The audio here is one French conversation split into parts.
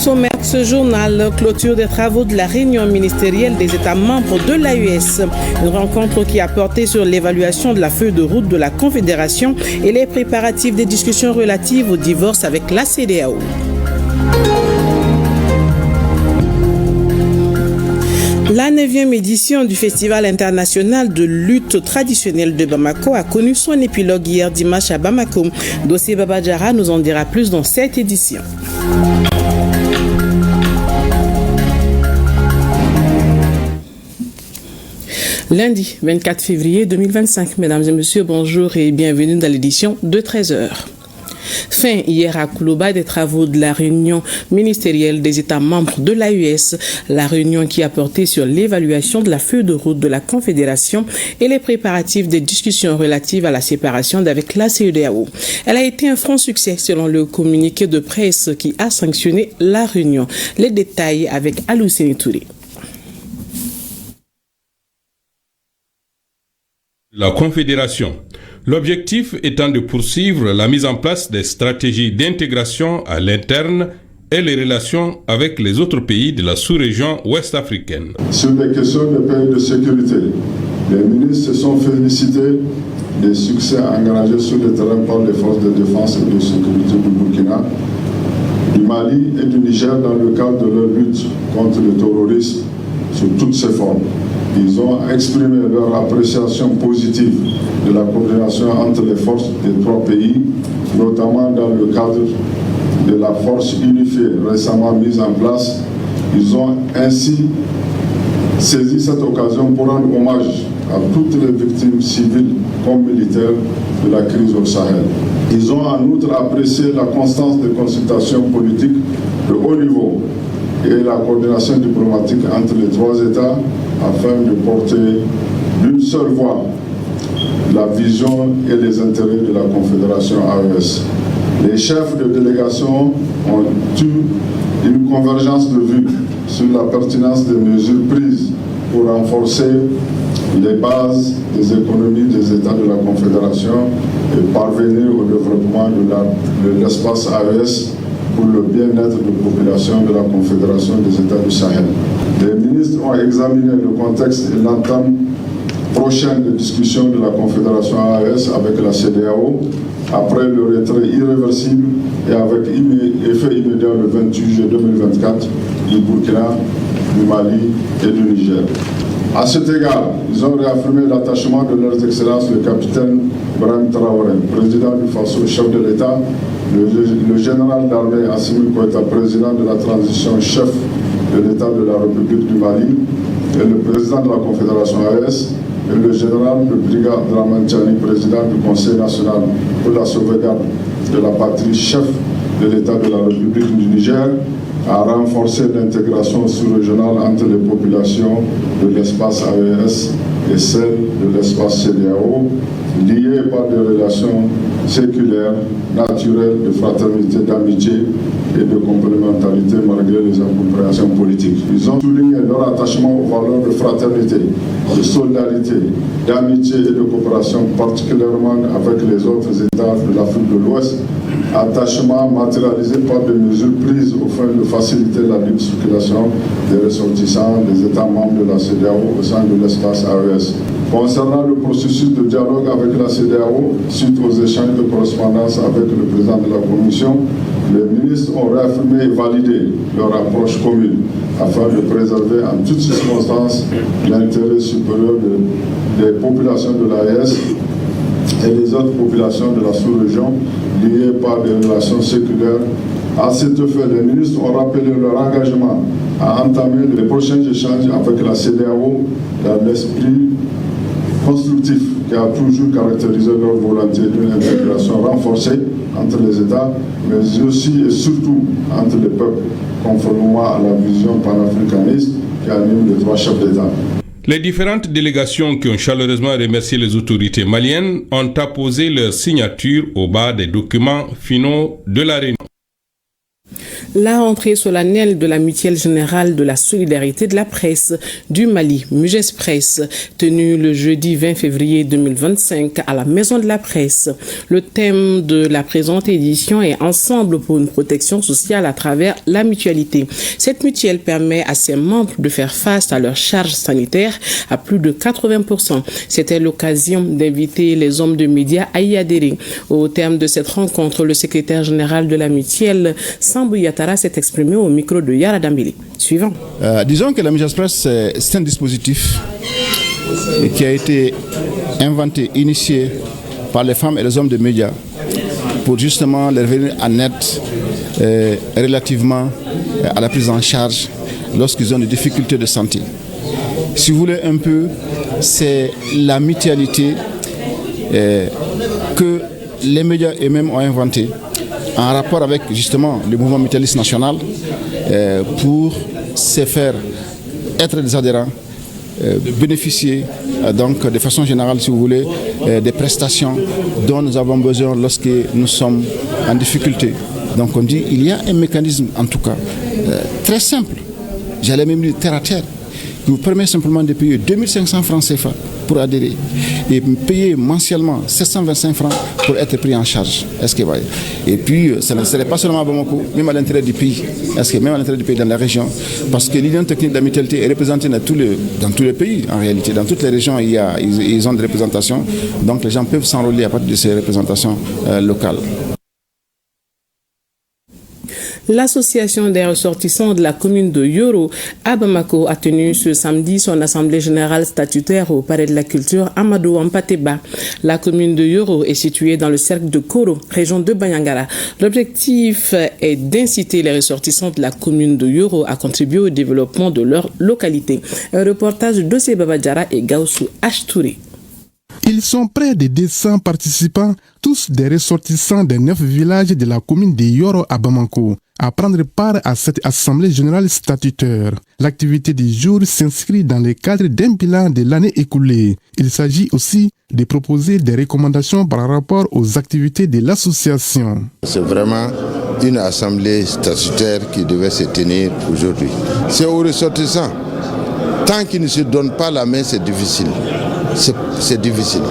sommaire de ce journal, clôture des travaux de la réunion ministérielle des États membres de l'AES. Une rencontre qui a porté sur l'évaluation de la feuille de route de la Confédération et les préparatifs des discussions relatives au divorce avec la CEDEAO. La 9e édition du Festival international de lutte traditionnelle de Bamako a connu son épilogue hier dimanche à Bamako. Dossier Babadjara nous en dira plus dans cette édition. Lundi 24 février 2025. Mesdames et messieurs, bonjour et bienvenue dans l'édition de 13h. Fin hier à Koulouba des travaux de la réunion ministérielle des États membres de l'AES, la réunion qui a porté sur l'évaluation de la feuille de route de la Confédération et les préparatifs des discussions relatives à la séparation d'avec la CEDEAO. Elle a été un franc succès selon le communiqué de presse qui a sanctionné la réunion. Les détails avec Alousseni Touré. La Confédération. L'objectif étant de poursuivre la mise en place des stratégies d'intégration à l'interne et les relations avec les autres pays de la sous-région ouest-africaine. Sur les questions de paix et de sécurité, les ministres se sont félicités des succès engagés sur le terrain par les forces de défense et de sécurité du Burkina, du Mali et du Niger dans le cadre de leur lutte contre le terrorisme sous toutes ses formes. Ils ont exprimé leur appréciation positive de la coordination entre les forces des trois pays, notamment dans le cadre de la force unifiée récemment mise en place. Ils ont ainsi saisi cette occasion pour rendre hommage à toutes les victimes civiles comme militaires de la crise au Sahel. Ils ont en outre apprécié la constance des consultations politiques de haut niveau et la coordination diplomatique entre les trois États afin de porter d'une seule voix la vision et les intérêts de la Confédération AES. Les chefs de délégation ont eu une convergence de vues sur la pertinence des mesures prises pour renforcer les bases des économies des États de la Confédération et parvenir au développement de l'espace AES pour le bien-être de la population de la Confédération des États du Sahel. Les ministres ont examiné le contexte et l'entame prochaine de discussion de la Confédération AES avec la CEDEAO après le retrait irréversible et avec effet immédiat le 28 juillet 2024 du Burkina, du Mali et du Niger. À cet égard, ils ont réaffirmé l'attachement de leurs excellences le capitaine Ibrahim Traoré, président du Faso, chef de l'État, le général d'armée Assimi Goïta, président de la transition, chef de l'État de la République du Mali, et le président de la Confédération AES, et le général de brigade Dramane Tchani, président du Conseil national pour la sauvegarde de la patrie, chef de l'État de la République du Niger, à renforcer l'intégration sous-régionale entre les populations de l'espace AES et celles de l'espace CEDEAO, liées par des relations séculaires, naturelles, de fraternité, d'amitié et de complémentarité malgré les incompréhensions politiques. Ils ont souligné leur attachement aux valeurs de fraternité, de solidarité, d'amitié et de coopération, particulièrement avec les autres États de l'Afrique de l'Ouest, attachement matérialisé par des mesures prises au fin de faciliter la libre circulation des ressortissants des États membres de la CEDEAO au sein de l'espace AES. Concernant le processus de dialogue avec la CEDEAO, suite aux échanges de correspondance avec le président de la Commission, les ministres ont réaffirmé et validé leur approche commune afin de préserver en toutes circonstances l'intérêt supérieur des populations de l'AES et les autres populations de la sous-région liées par des relations séculaires. À cet effet, les ministres ont rappelé leur engagement à entamer les prochains échanges avec la CEDEAO dans l'esprit constructif qui a toujours caractérisé leur volonté d'une intégration renforcée entre les États, mais aussi et surtout entre les peuples, conformément à la vision panafricaniste qui anime les trois chefs d'État. Les différentes délégations qui ont chaleureusement remercié les autorités maliennes ont apposé leur signature au bas des documents finaux de la réunion. La rentrée solennelle de la Mutuelle Générale de la Solidarité de la Presse du Mali, Muges Presse, tenue le jeudi 20 février 2025 à la Maison de la Presse. Le thème de la présente édition est Ensemble pour une protection sociale à travers la mutualité. Cette mutuelle permet à ses membres de faire face à leurs charges sanitaires à plus de 80%. C'était l'occasion d'inviter les hommes de médias à y adhérer. Au terme de cette rencontre, le secrétaire général de la mutuelle, Sambou Yatara, s'est exprimé au micro de Yara Dambili. Suivant. Disons que la Muges Presse, c'est un dispositif qui a été inventé, initié par les femmes et les hommes de médias pour justement les revenir en aide relativement à la prise en charge lorsqu'ils ont des difficultés de santé. Si vous voulez un peu, c'est la mutualité que les médias eux-mêmes ont inventée en rapport avec justement le mouvement mutualiste national pour se faire être des adhérents, bénéficier donc de façon générale, si vous voulez, des prestations dont nous avons besoin lorsque nous sommes en difficulté. Donc on dit il y a un mécanisme en tout cas très simple, j'allais même dire terre à terre, qui vous permet simplement de payer 2500 francs CFA pour adhérer et payer mensuellement 725 francs pour être pris en charge. Est-ce que voyez? Et puis, ce ne serait pas seulement à Bamako, même à l'intérieur du pays. Est-ce que même à l'intérieur du pays, dans la région? Parce que l'Union technique de la mutualité est représentée dans tous les pays, en réalité. Dans toutes les régions, ils ont des représentations. Donc, les gens peuvent s'enrôler à partir de ces représentations locales. L'association des ressortissants de la commune de Yoro à Bamako a tenu ce samedi son assemblée générale statutaire au Palais de la Culture Amadou Ampateba. La commune de Yoro est située dans le cercle de Koro, région de Banyangara. L'objectif est d'inciter les ressortissants de la commune de Yoro à contribuer au développement de leur localité. Un reportage de Dossé Babadjara et Gaussou Ashtouri. Ils sont près de 200 participants, tous des ressortissants des 9 villages de la commune de Yoro à Bamako, à prendre part à cette assemblée générale statutaire. L'activité du jour s'inscrit dans le cadre d'un bilan de l'année écoulée. Il s'agit aussi de proposer des recommandations par rapport aux activités de l'association. C'est vraiment une assemblée statutaire qui devait se tenir aujourd'hui. C'est aux ressortissants. Tant qu'ils ne se donnent pas la main, c'est difficile. C'est difficile.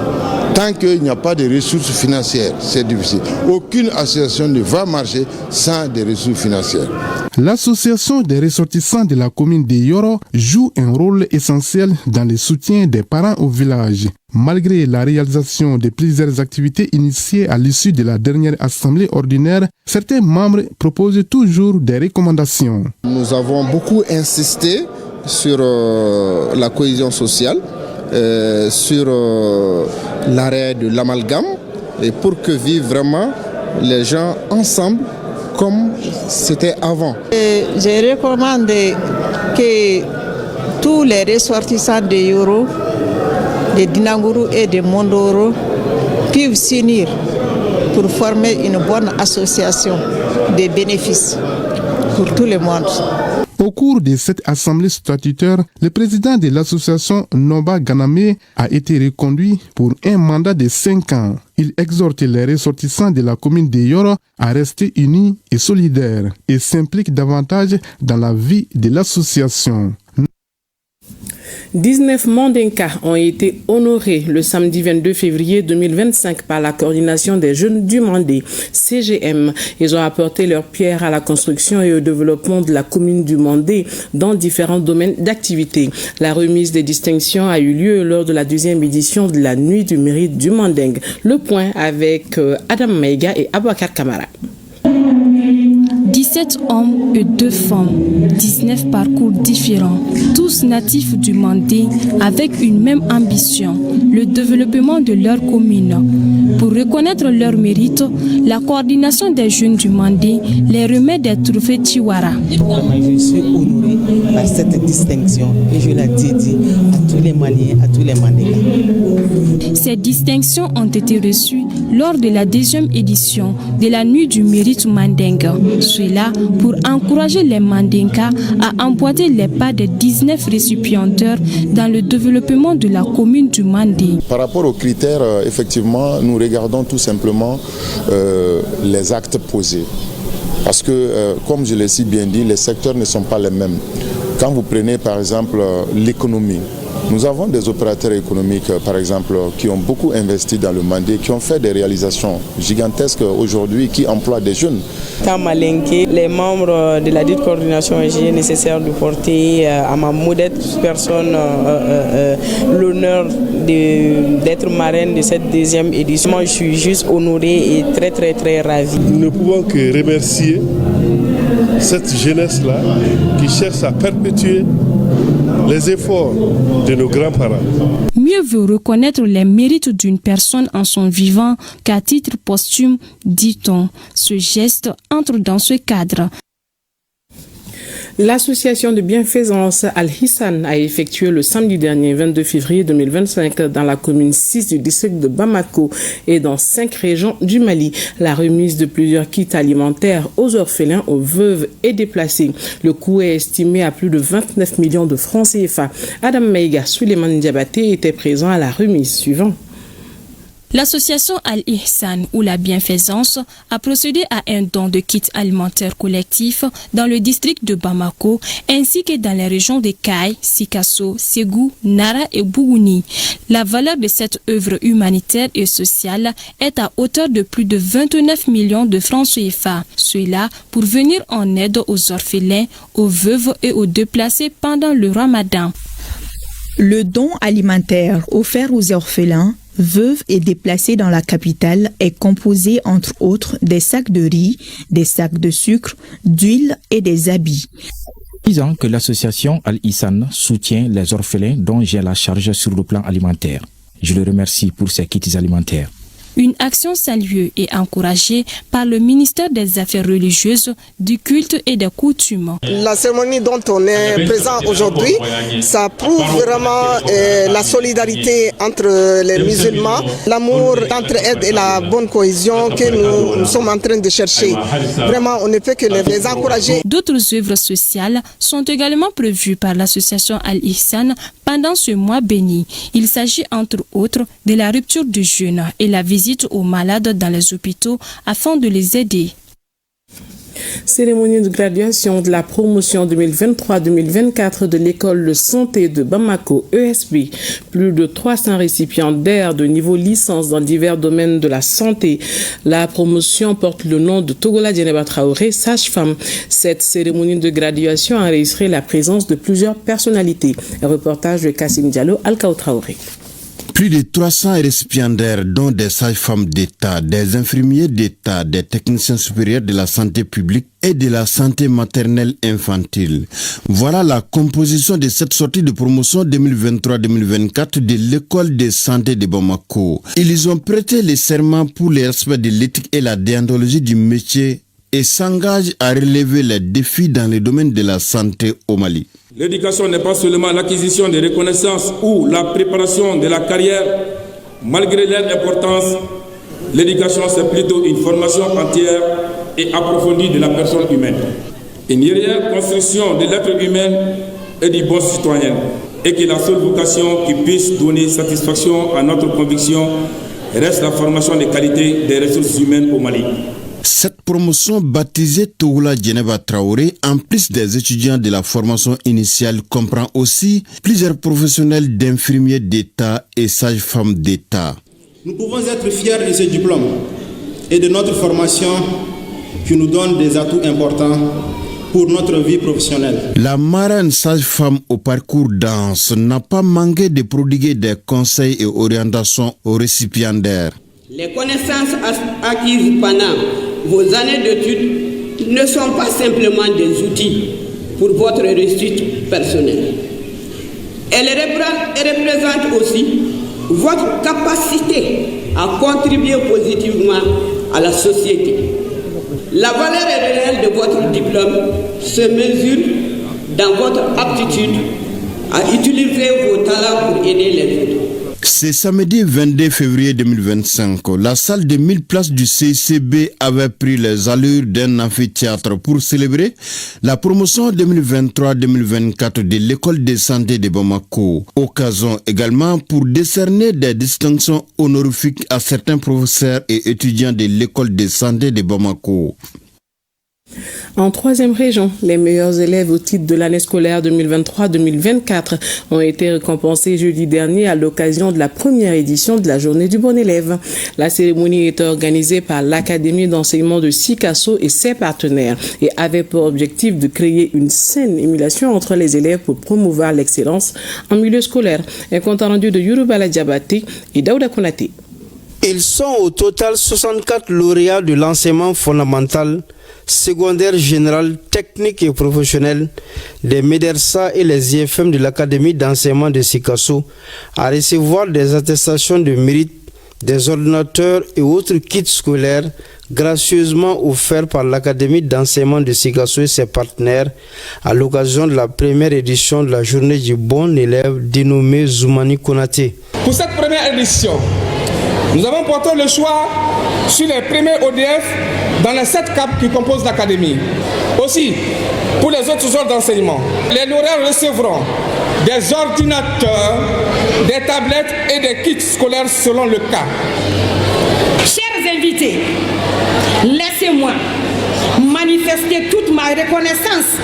Tant qu'il n'y a pas de ressources financières, c'est difficile. Aucune association ne va marcher sans des ressources financières. L'association des ressortissants de la commune de Yoro joue un rôle essentiel dans le soutien des parents au village. Malgré la réalisation de plusieurs activités initiées à l'issue de la dernière assemblée ordinaire, certains membres proposent toujours des recommandations. Nous avons beaucoup insisté sur la cohésion sociale, sur l'arrêt de l'amalgame, et pour que vivent vraiment les gens ensemble comme c'était avant. Je recommande que tous les ressortissants de Yoro, de Dinanguru et de Mondoro puissent s'unir pour former une bonne association de bénéfices pour tout le monde. Au cours de cette assemblée statutaire, le président de l'association Noba Ganame a été reconduit pour un mandat de 5 ans. Il exhorte les ressortissants de la commune de Yoro à rester unis et solidaires et s'implique davantage dans la vie de l'association. 19 Mandinka ont été honorés le samedi 22 février 2025 par la coordination des jeunes du Mandé, CGM. Ils ont apporté leur pierre à la construction et au développement de la commune du Mandé dans différents domaines d'activité. La remise des distinctions a eu lieu lors de la 2e édition de la Nuit du mérite du Manding. Le point avec Adam Maïga et Abouakar Kamara. 17 hommes et 2 femmes, 19 parcours différents, tous natifs du Mandé avec une même ambition, le développement de leur commune. Pour reconnaître leur mérite, la coordination des jeunes du Mandé les remet des trophées Tiwara. Je suis honoré par cette distinction et je la dédie à tous les Maliens, à tous les Mandéens. Ces distinctions ont été reçues lors de la 2e édition de la Nuit du mérite Mandingue. Cela pour encourager les Mandinka à emboîter les pas des 19 récipiendaires dans le développement de la commune du Mandé. Par rapport aux critères, effectivement, nous regardons tout simplement les actes posés. Parce que, comme je l'ai si bien dit, les secteurs ne sont pas les mêmes. Quand vous prenez par exemple l'économie, nous avons des opérateurs économiques, par exemple, qui ont beaucoup investi dans le Mandé, qui ont fait des réalisations gigantesques aujourd'hui, qui emploient des jeunes. Les membres de la dite coordination ont jugé nécessaire de porter à ma modeste personne l'honneur d'être marraine de cette deuxième édition. Moi, je suis juste honorée et très ravie. Nous ne pouvons que remercier cette jeunesse-là qui cherche à perpétuer les efforts de nos grands-parents. Mieux vaut reconnaître les mérites d'une personne en son vivant qu'à titre posthume, dit-on. Ce geste entre dans ce cadre. L'association de bienfaisance Al-Hissan a effectué le samedi dernier 22 février 2025 dans la commune 6 du district de Bamako et dans 5 régions du Mali la remise de plusieurs kits alimentaires aux orphelins, aux veuves et déplacés. Le coût est estimé à plus de 29 millions de francs CFA. Adam Maïga Suleiman Diabaté était présent à la remise suivante. L'association Al-Ihsan ou la bienfaisance a procédé à un don de kits alimentaires collectifs dans le district de Bamako ainsi que dans les régions de Kay, Sikasso, Ségou, Nara et Bougouni. La valeur de cette œuvre humanitaire et sociale est à hauteur de plus de 29 millions de francs CFA. Cela pour venir en aide aux orphelins, aux veuves et aux déplacés pendant le Ramadan. Le don alimentaire offert aux orphelins, veuves et déplacés dans la capitale est composé entre autres des sacs de riz, des sacs de sucre, d'huile et des habits. Disant que l'association Al-Ihsan soutient les orphelins dont j'ai la charge sur le plan alimentaire. Je le remercie pour ces kits alimentaires. Une action saluée et encouragée par le ministère des Affaires religieuses, du culte et des coutumes. La cérémonie dont on est présent aujourd'hui, ça prouve vraiment la solidarité entre les musulmans, l'amour, l'entraide et la bonne cohésion que nous sommes en train de chercher. Vraiment, on ne peut que les encourager. D'autres œuvres sociales sont également prévues par l'association Al-Ihsan pendant ce mois béni. Il s'agit entre autres de la rupture du jeûne et la visite aux malades dans les hôpitaux afin de les aider. Cérémonie de graduation de la promotion 2023-2024 de l'école de santé de Bamako, ESB. Plus de 300 récipiendaires de niveau licence dans divers domaines de la santé. La promotion porte le nom de Togola Djeneba Traoré, sage-femme. Cette cérémonie de graduation a enregistré la présence de plusieurs personnalités. Un reportage de Kassim Diallo, Alkao Traoré. Plus de 300 récipiendaires, dont des sages-femmes d'État, des infirmiers d'État, des techniciens supérieurs de la santé publique et de la santé maternelle infantile. Voilà la composition de cette sortie de promotion 2023-2024 de l'école de santé de Bamako. Ils ont prêté le serment pour le respect de l'éthique et la déontologie du métier et s'engagent à relever les défis dans le domaine de la santé au Mali. L'éducation n'est pas seulement l'acquisition de reconnaissances ou la préparation de la carrière. Malgré leur importance, l'éducation c'est plutôt une formation entière et approfondie de la personne humaine. Une réelle construction de l'être humain et du bon citoyen. Et que la seule vocation qui puisse donner satisfaction à notre conviction reste la formation de qualité des ressources humaines au Mali. Cette promotion baptisée Togola Djeneba Traoré, en plus des étudiants de la formation initiale, comprend aussi plusieurs professionnels d'infirmiers d'État et sages-femmes d'État. Nous pouvons être fiers de ce diplôme et de notre formation qui nous donne des atouts importants pour notre vie professionnelle. La marraine sage-femme au parcours dense n'a pas manqué de prodiguer des conseils et orientations aux récipiendaires. Les connaissances acquises pendant vos années d'études ne sont pas simplement des outils pour votre réussite personnelle. Elles représentent aussi votre capacité à contribuer positivement à la société. La valeur réelle de votre diplôme se mesure dans votre aptitude à utiliser vos talents pour aider les autres. C'est samedi 22 février 2025. La salle de 1000 places du CICB avait pris les allures d'un amphithéâtre pour célébrer la promotion 2023-2024 de l'école de santé de Bamako. Occasion également pour décerner des distinctions honorifiques à certains professeurs et étudiants de l'école de santé de Bamako. En troisième région, les meilleurs élèves au titre de l'année scolaire 2023-2024 ont été récompensés jeudi dernier à l'occasion de la première édition de la Journée du bon élève. La cérémonie est organisée par l'Académie d'enseignement de Sikasso et ses partenaires et avait pour objectif de créer une saine émulation entre les élèves pour promouvoir l'excellence en milieu scolaire. Un compte rendu de Yourubala Diabaté et Daouda Konaté. Ils sont au total 64 lauréats de l'enseignement fondamental, secondaire général, technique et professionnel des MEDERSA et les IFM de l'Académie d'enseignement de Sikasso à recevoir des attestations de mérite, des ordinateurs et autres kits scolaires gracieusement offerts par l'Académie d'enseignement de Sikasso et ses partenaires à l'occasion de la première édition de la Journée du bon élève dénommée Zoumani Konaté. Pour cette première édition, nous avons porté le choix sur les premiers ODF dans les 7 CAP qui composent l'Académie. Aussi, pour les autres sortes d'enseignement, les lauréats recevront des ordinateurs, des tablettes et des kits scolaires selon le cas. Chers invités, laissez-moi manifester toute ma reconnaissance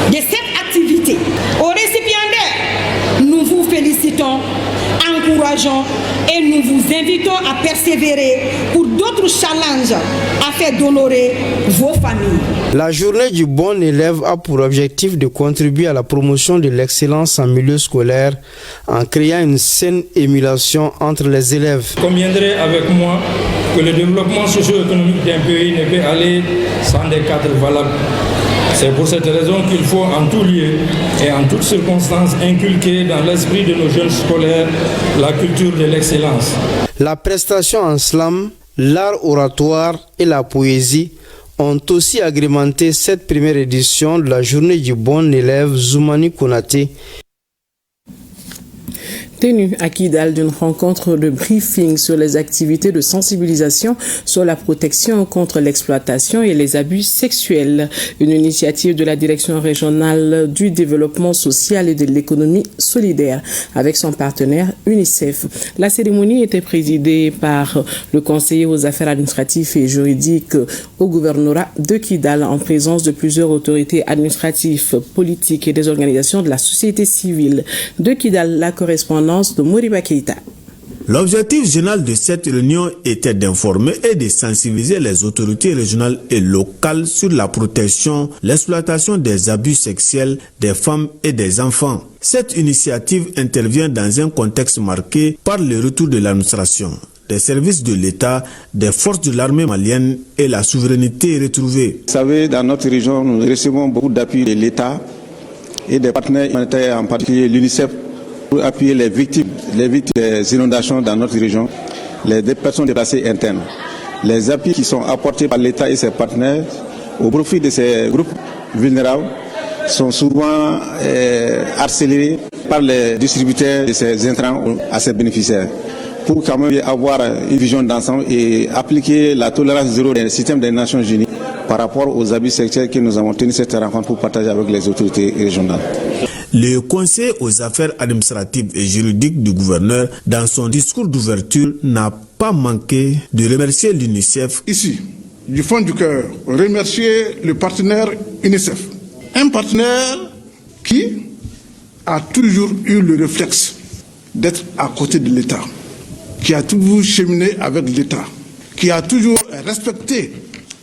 de cette activité. Aux récipiendaires, nous vous félicitons, encourageons et nous vous invitons à persévérer pour d'autres challenges afin d'honorer vos familles. La journée du bon élève a pour objectif de contribuer à la promotion de l'excellence en milieu scolaire en créant une saine émulation entre les élèves. Vous conviendrez avec moi que le développement socio-économique d'un pays ne peut aller sans des cadres valables. C'est pour cette raison qu'il faut en tout lieu et en toutes circonstances inculquer dans l'esprit de nos jeunes scolaires la culture de l'excellence. La prestation en slam, l'art oratoire et la poésie ont aussi agrémenté cette première édition de la Journée du bon élève Zoumani Konaté. Tenue à Kidal d'une rencontre de briefing sur les activités de sensibilisation sur la protection contre l'exploitation et les abus sexuels. Une initiative de la Direction régionale du développement social et de l'économie solidaire avec son partenaire UNICEF. La cérémonie était présidée par le conseiller aux affaires administratives et juridiques au gouvernorat de Kidal en présence de plusieurs autorités administratives, politiques et des organisations de la société civile. De Kidal, la correspondance de Moriba Keita. L'objectif général de cette réunion était d'informer et de sensibiliser les autorités régionales et locales sur la protection, l'exploitation des abus sexuels des femmes et des enfants. Cette initiative intervient dans un contexte marqué par le retour de l'administration, des services de l'État, des forces de l'armée malienne et la souveraineté retrouvée. Vous savez, dans notre région, nous recevons beaucoup d'appui de l'État et des partenaires humanitaires, en particulier l'UNICEF, pour appuyer les victimes des inondations dans notre région, les personnes déplacées internes. Les appuis qui sont apportés par l'État et ses partenaires au profit de ces groupes vulnérables sont souvent harcelés par les distributeurs de ces intrants à ces bénéficiaires. Pour quand même avoir une vision d'ensemble et appliquer la tolérance zéro dans le système des Nations Unies par rapport aux abus sexuels que nous avons tenu cette rencontre pour partager avec les autorités régionales. Le conseiller aux affaires administratives et juridiques du gouverneur, dans son discours d'ouverture, n'a pas manqué de remercier l'UNICEF. Ici, du fond du cœur, remercier le partenaire UNICEF. Un partenaire qui a toujours eu le réflexe d'être à côté de l'État, qui a toujours cheminé avec l'État, qui a toujours respecté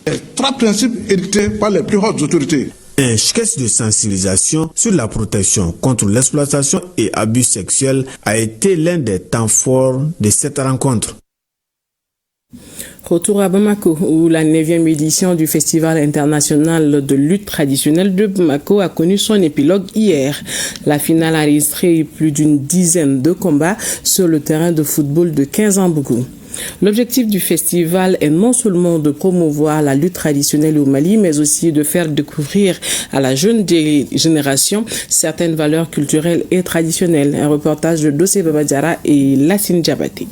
les 3 principes édictés par les plus hautes autorités. Un sketch de sensibilisation sur la protection contre l'exploitation et abus sexuels a été l'un des temps forts de cette rencontre. Retour à Bamako, où la 9e édition du Festival international de lutte traditionnelle de Bamako a connu son épilogue hier. La finale a enregistré plus d'une dizaine de combats sur le terrain de football de 15 Ambougou. L'objectif du festival est non seulement de promouvoir la lutte traditionnelle au Mali, mais aussi de faire découvrir à la jeune génération certaines valeurs culturelles et traditionnelles. Un reportage de Dossé Babadiara et Lassine Diabaté.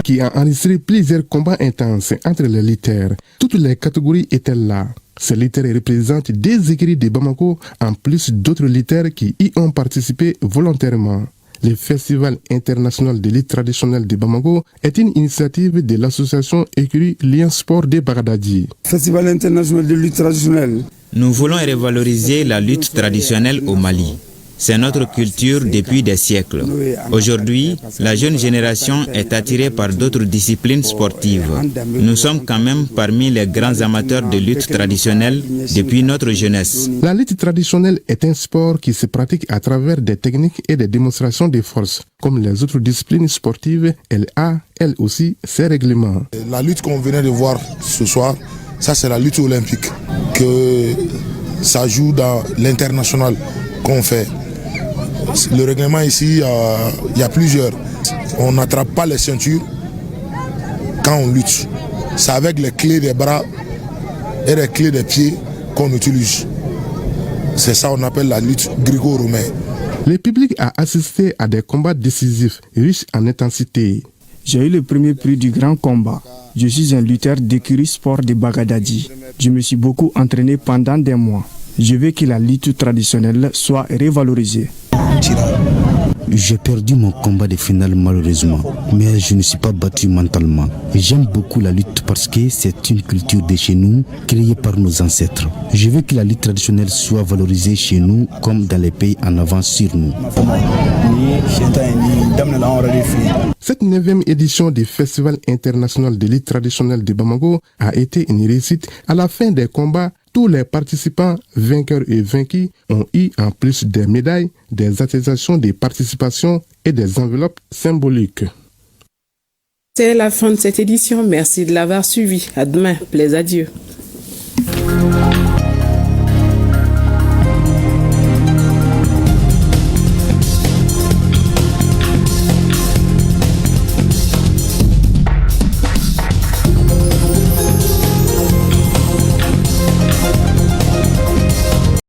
Qui a enregistré plusieurs combats intenses entre les lutteurs. Toutes les catégories étaient là. Ces lutteurs représentent des écuries de Bamako, en plus d'autres lutteurs qui y ont participé volontairement. Le Festival international de lutte traditionnelle de Bamako est une initiative de l'association Écurie Lien Sport de Bagdadi. Festival international de lutte traditionnelle. Nous voulons revaloriser la lutte traditionnelle au Mali. C'est notre culture depuis des siècles. Aujourd'hui, la jeune génération est attirée par d'autres disciplines sportives. Nous sommes quand même parmi les grands amateurs de lutte traditionnelle depuis notre jeunesse. La lutte traditionnelle est un sport qui se pratique à travers des techniques et des démonstrations de force. Comme les autres disciplines sportives, elle a, elle aussi, ses règlements. La lutte qu'on venait de voir ce soir, ça c'est la lutte olympique. Que ça joue dans l'international qu'on fait. Le règlement ici, il y a plusieurs. On n'attrape pas les ceintures quand on lutte. C'est avec les clés des bras et les clés des pieds qu'on utilise. C'est ça qu'on appelle la lutte gréco-romaine. Le public a assisté à des combats décisifs, riches en intensité. J'ai eu le premier prix du grand combat. Je suis un lutteur d'écurie sport de Bagdadi. Je me suis beaucoup entraîné pendant des mois. Je veux que la lutte traditionnelle soit revalorisée. J'ai perdu mon combat de finale malheureusement, mais je ne suis pas battu mentalement. J'aime beaucoup la lutte parce que c'est une culture de chez nous, créée par nos ancêtres. Je veux que la lutte traditionnelle soit valorisée chez nous comme dans les pays en avance sur nous. Cette 9e édition du Festival international de lutte traditionnelle de Bamako a été une réussite. À la fin des combats, tous les participants, vainqueurs et vaincus, ont eu en plus des médailles, des attestations de participation et des enveloppes symboliques. C'est la fin de cette édition. Merci de l'avoir suivi. À demain. Plaise à Dieu.